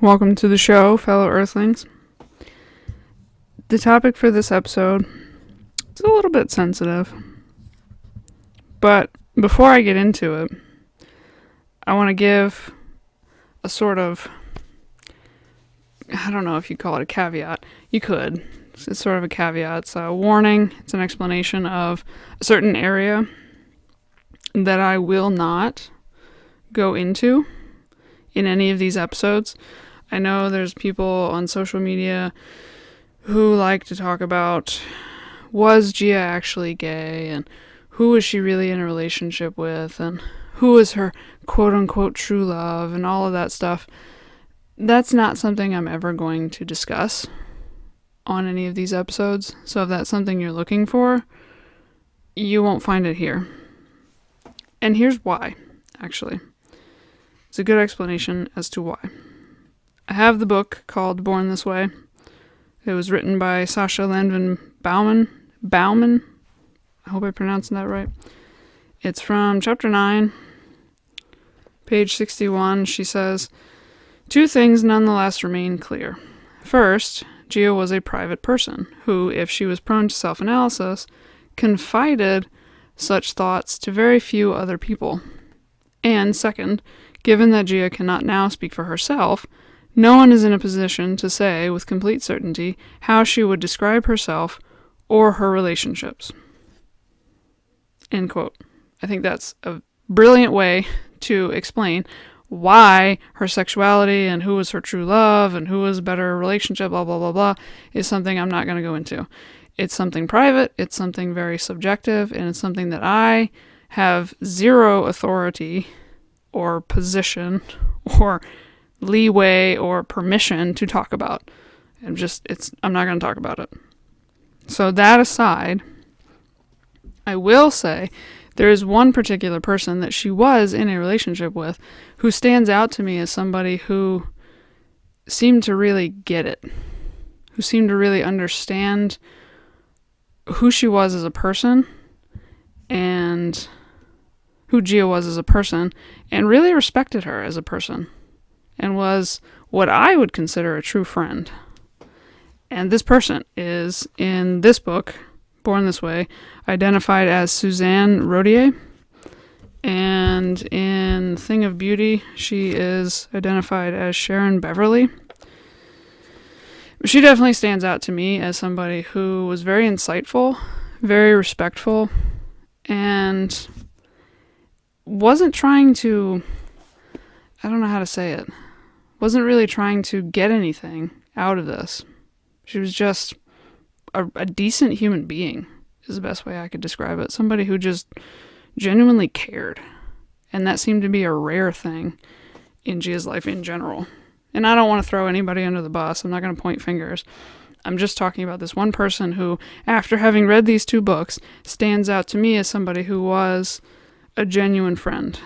Welcome to the show, fellow Earthlings. The topic for this episode is a little bit sensitive, but before I get into it, I want to give a sort of, I don't know if you call it a caveat. You could. It's sort of a caveat. It's a warning. It's an explanation of a certain area that I will not go into in any of these episodes. I know there's people on social media who like to talk about, was Gia actually gay, and who was she really in a relationship with, and who was her quote-unquote true love, and all of that stuff. That's not something I'm ever going to discuss on any of these episodes, so if that's something you're looking for, you won't find it here. And here's why, actually. It's a good explanation as to why. I have the book called Born This Way. It was written by Sasha Landvin Bauman. I hope I pronounced that right. It's from chapter 9, page 61. She says, 2 things nonetheless remain clear. First, Gia was a private person who, if she was prone to self-analysis, confided such thoughts to very few other people. And second, given that Gia cannot now speak for herself, no one is in a position to say with complete certainty how she would describe herself or her relationships. End quote. I think that's a brilliant way to explain why her sexuality and who was her true love and who was a better relationship, blah, blah, blah, blah, is something I'm not going to go into. It's something private, it's something very subjective, and it's something that I have zero authority or position or leeway or permission to talk about. I'm not going to talk about it. So that aside, I will say there is one particular person that she was in a relationship with who stands out to me as somebody who seemed to really get it, who seemed to really understand who she was as a person and who Gia was as a person, and really respected her as a person, and was what I would consider a true friend. And this person is, in this book, Born This Way, identified as Suzanne Rodier. And in Thing of Beauty, she is identified as Sharon Beverly. She definitely stands out to me as somebody who was very insightful, very respectful, and wasn't trying to, I don't know how to say it, wasn't really trying to get anything out of this. She was just a decent human being, is the best way I could describe it. Somebody who just genuinely cared. And that seemed to be a rare thing in Gia's life in general. And I don't want to throw anybody under the bus. I'm not going to point fingers. I'm just talking about this one person who, after having read these 2 books, stands out to me as somebody who was a genuine friend.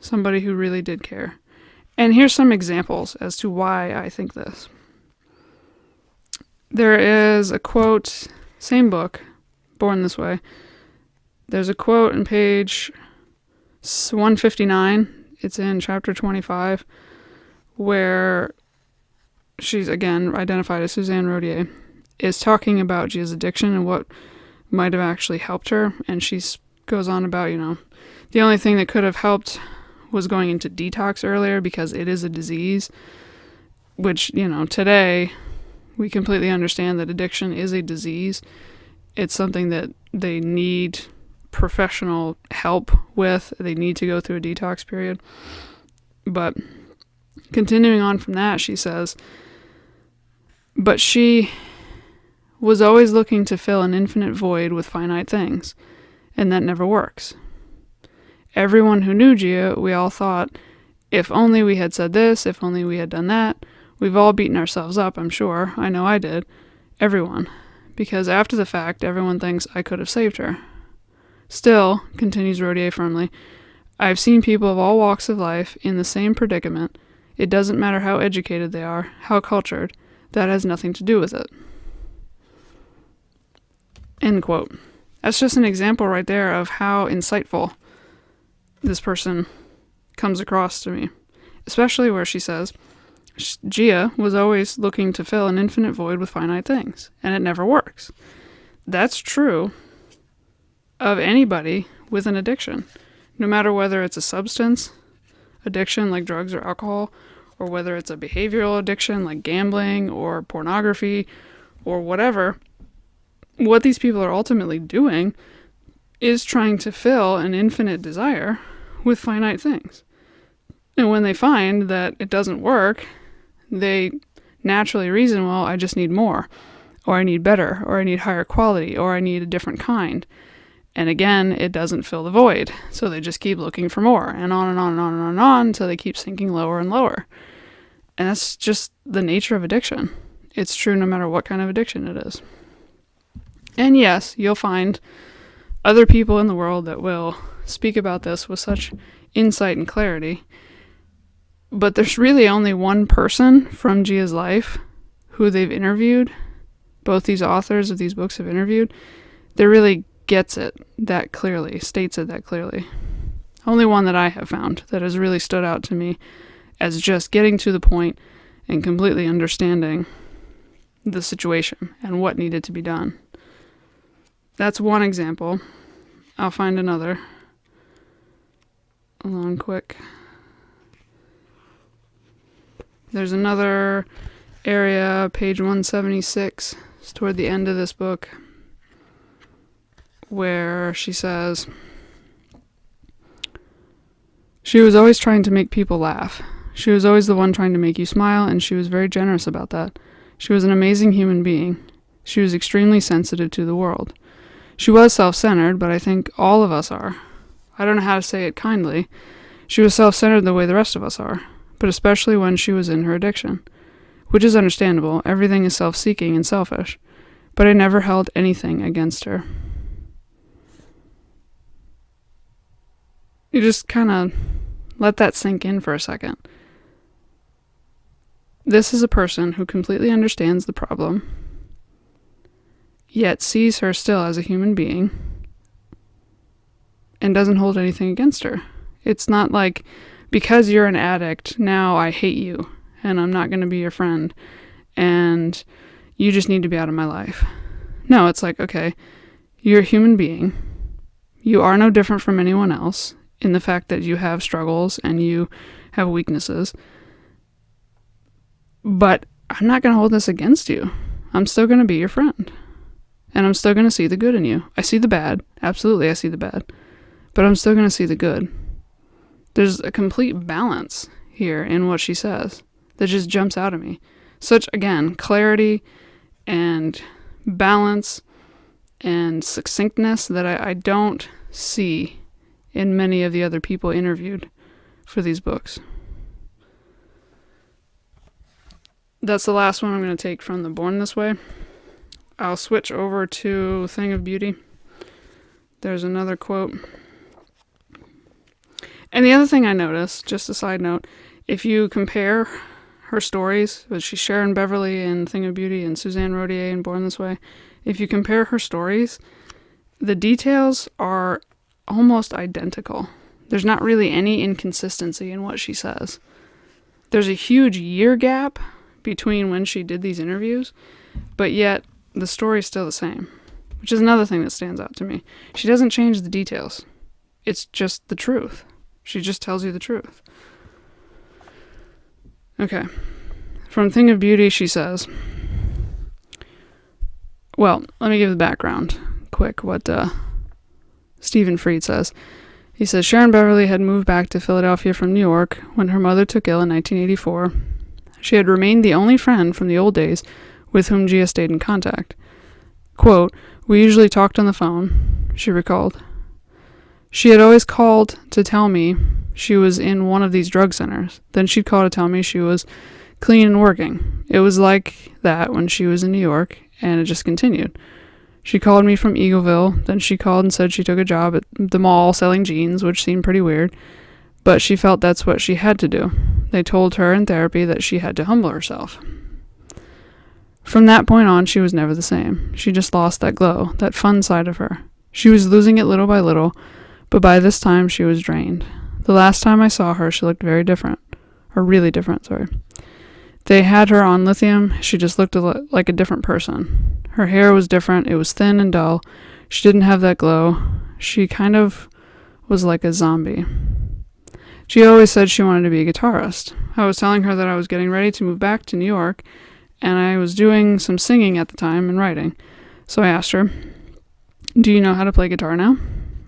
Somebody who really did care. And here's some examples as to why I think this. There is a quote, same book, Born This Way. There's a quote in page 159. It's in chapter 25, where she's, again, identified as Suzanne Rodier, is talking about Gia's addiction and what might have actually helped her. And she goes on about, the only thing that could have helped was going into detox earlier because it is a disease, which, today we completely understand that addiction is a disease. It's something that they need professional help with. They need to go through a detox period. But continuing on from that, she says, but she was always looking to fill an infinite void with finite things, and that never works. Everyone who knew Gia, we all thought, if only we had said this, if only we had done that. We've all beaten ourselves up, I'm sure. I know I did. Everyone. Because after the fact, everyone thinks I could have saved her. Still, continues Rodier firmly, I've seen people of all walks of life in the same predicament. It doesn't matter how educated they are, how cultured. That has nothing to do with it. End quote. That's just an example right there of how insightful this person comes across to me. Especially where she says, Gia was always looking to fill an infinite void with finite things, and it never works. That's true of anybody with an addiction, no matter whether it's a substance addiction like drugs or alcohol, or whether it's a behavioral addiction like gambling or pornography or whatever. What these people are ultimately doing is trying to fill an infinite desire with finite things. And when they find that it doesn't work, they naturally reason, well, I just need more, or I need better, or I need higher quality, or I need a different kind. And again, it doesn't fill the void. So they just keep looking for more, and on and on and on and on and on until they keep sinking lower and lower. And that's just the nature of addiction. It's true no matter what kind of addiction it is. And yes, you'll find other people in the world that will speak about this with such insight and clarity. But there's really only one person from Gia's life who they've interviewed, both these authors of these books have interviewed, that really gets it that clearly, states it that clearly. Only one that I have found that has really stood out to me as just getting to the point and completely understanding the situation and what needed to be done. That's one example. I'll find another. Hold on quick. There's another area, page 176, it's toward the end of this book, where she says, she was always trying to make people laugh. She was always the one trying to make you smile, and she was very generous about that. She was an amazing human being. She was extremely sensitive to the world. She was self-centered, but I think all of us are. I don't know how to say it kindly. She was self-centered the way the rest of us are, but especially when she was in her addiction, which is understandable. Everything is self-seeking and selfish, but I never held anything against her. You just kind of let that sink in for a second. This is a person who completely understands the problem, yet sees her still as a human being and doesn't hold anything against her. It's not like, because you're an addict, now I hate you and I'm not going to be your friend and you just need to be out of my life. No, it's like, okay, you're a human being. You are no different from anyone else in the fact that you have struggles and you have weaknesses. But I'm not going to hold this against you. I'm still going to be your friend. And I'm still going to see the good in you. I see the bad. Absolutely, I see the bad. But I'm still going to see the good. There's a complete balance here in what she says that just jumps out at me. Such, again, clarity and balance and succinctness that I don't see in many of the other people interviewed for these books. That's the last one I'm going to take from the Born This Way. I'll switch over to Thing of Beauty. There's another quote. And the other thing I noticed, just a side note, if you compare her stories, which she's Sharon Beverly in Thing of Beauty and Suzanne Rodier in Born This Way, if you compare her stories, the details are almost identical. There's not really any inconsistency in what she says. There's a huge year gap between when she did these interviews, but yet the story's still the same, which is another thing that stands out to me. She doesn't change the details. It's just the truth. She just tells you the truth. Okay. From Thing of Beauty, she says, well, let me give the background quick, what Stephen Fried says. He says, Sharon Beverly had moved back to Philadelphia from New York when her mother took ill in 1984. She had remained the only friend from the old days with whom Gia stayed in contact. Quote, we usually talked on the phone, she recalled. She had always called to tell me she was in one of these drug centers. Then she'd call to tell me she was clean and working. It was like that when she was in New York, and it just continued. She called me from Eagleville, then she called and said she took a job at the mall selling jeans, which seemed pretty weird, but she felt that's what she had to do. They told her in therapy that she had to humble herself. From that point on, she was never the same. She just lost that glow, that fun side of her. She was losing it little by little, but by this time she was drained. The last time I saw her, she looked very different. Or really different, sorry. They had her on lithium. She just looked like a different person. Her hair was different. It was thin and dull. She didn't have that glow. She kind of was like a zombie. She always said she wanted to be a guitarist. I was telling her that I was getting ready to move back to New York, and I was doing some singing at the time and writing. So I asked her, "Do you know how to play guitar now?"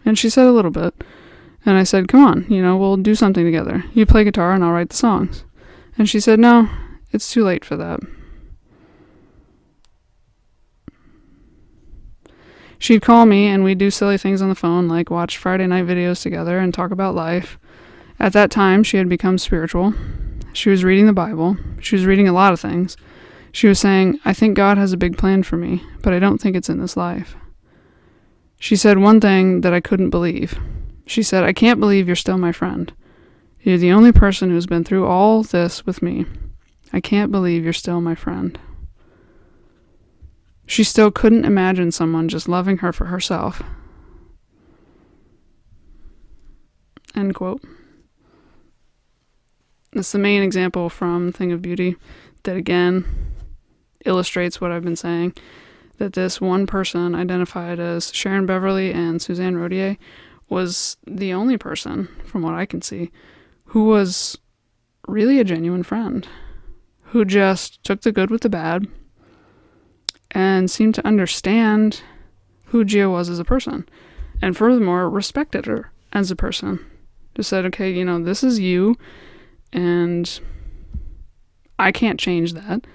And she said a little bit. And I said, "Come on, we'll do something together. You play guitar and I'll write the songs." And she said, "No, it's too late for that." She'd call me and we'd do silly things on the phone, like watch Friday night videos together and talk about life. At that time, she had become spiritual. She was reading the Bible. She was reading a lot of things. She was saying, "I think God has a big plan for me, but I don't think it's in this life." She said one thing that I couldn't believe. She said, "I can't believe you're still my friend. You're the only person who's been through all this with me. I can't believe you're still my friend." She still couldn't imagine someone just loving her for herself. End quote. That's the main example from Thing of Beauty that again illustrates what I've been saying, that this one person identified as Sharon Beverly and Suzanne Rodier was the only person, from what I can see, who was really a genuine friend, who just took the good with the bad and seemed to understand who Gia was as a person, and furthermore respected her as a person. Just said, "Okay, this is you, and I can't change that.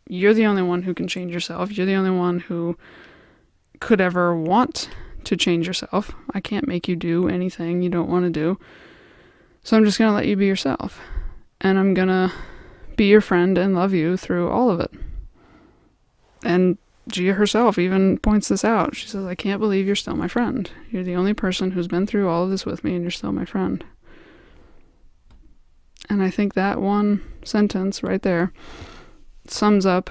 You're the only one who can change yourself. You're the only one who could ever want to change yourself. I can't make you do anything you don't want to do. So I'm just going to let you be yourself. And I'm going to be your friend and love you through all of it." And Gia herself even points this out. She says, "I can't believe you're still my friend. You're the only person who's been through all of this with me, and you're still my friend." And I think that one sentence right there sums up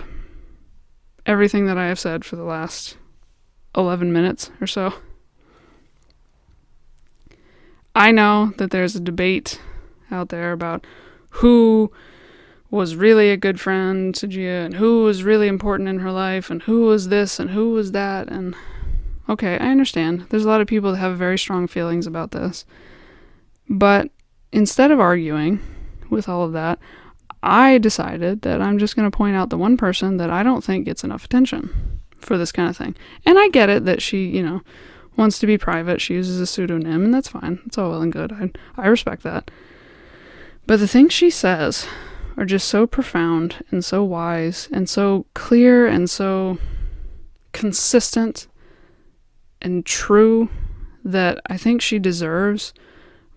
everything that I have said for the last 11 minutes or so. I know that there's a debate out there about who was really a good friend to Gia and who was really important in her life and who was this and who was that. And okay, I understand. There's a lot of people that have very strong feelings about this. But instead of arguing with all of that, I decided that I'm just going to point out the one person that I don't think gets enough attention for this kind of thing. And I get it that she, wants to be private. She uses a pseudonym, and that's fine. It's all well and good. I respect that. But the things she says are just so profound and so wise and so clear and so consistent and true that I think she deserves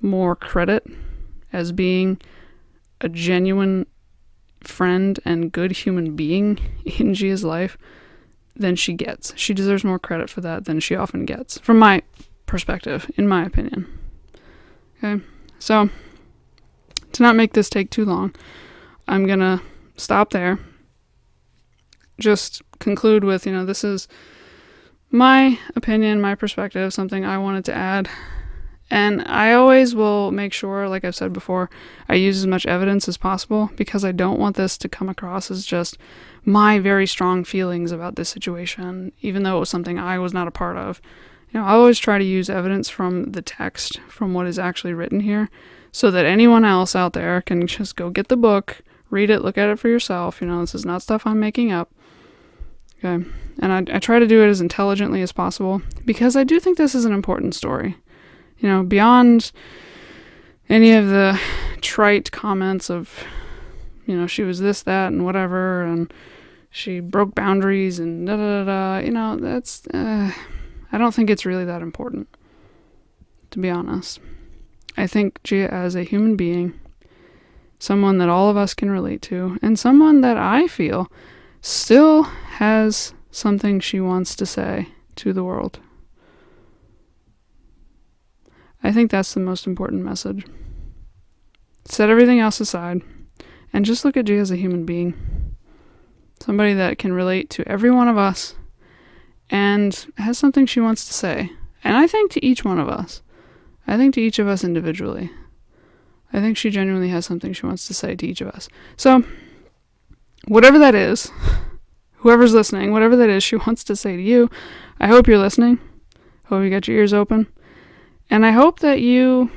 more credit as being a genuine friend and good human being in Gia's life than she gets. She deserves more credit for that than she often gets, from my perspective, in my opinion. Okay, so to not make this take too long, I'm gonna stop there. Just conclude with, this is my opinion, my perspective, something I wanted to add. And I always will make sure, like I've said before, I use as much evidence as possible because I don't want this to come across as just my very strong feelings about this situation, even though it was something I was not a part of. I always try to use evidence from the text, from what is actually written here, so that anyone else out there can just go get the book, read it, look at it for yourself. This is not stuff I'm making up. Okay, and I try to do it as intelligently as possible because I do think this is an important story. Beyond any of the trite comments of, she was this, that, and whatever, and she broke boundaries and da-da-da-da, that's, I don't think it's really that important, to be honest. I think Gia as a human being, someone that all of us can relate to, and someone that I feel still has something she wants to say to the world. I think that's the most important message. Set everything else aside and just look at Gia as a human being. Somebody that can relate to every one of us and has something she wants to say. And I think to each one of us. I think to each of us individually. I think she genuinely has something she wants to say to each of us. So, whatever that is, whoever's listening, whatever that is she wants to say to you, I hope you're listening. Hope you got your ears open. And I hope that you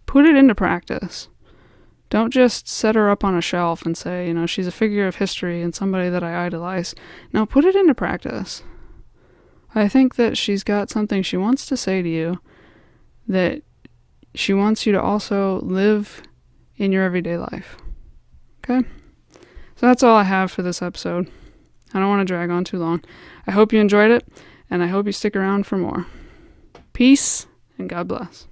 put it into practice. Don't just set her up on a shelf and say, she's a figure of history and somebody that I idolize. No, put it into practice. I think that she's got something she wants to say to you that she wants you to also live in your everyday life. Okay? So that's all I have for this episode. I don't want to drag on too long. I hope you enjoyed it, and I hope you stick around for more. Peace, and God bless.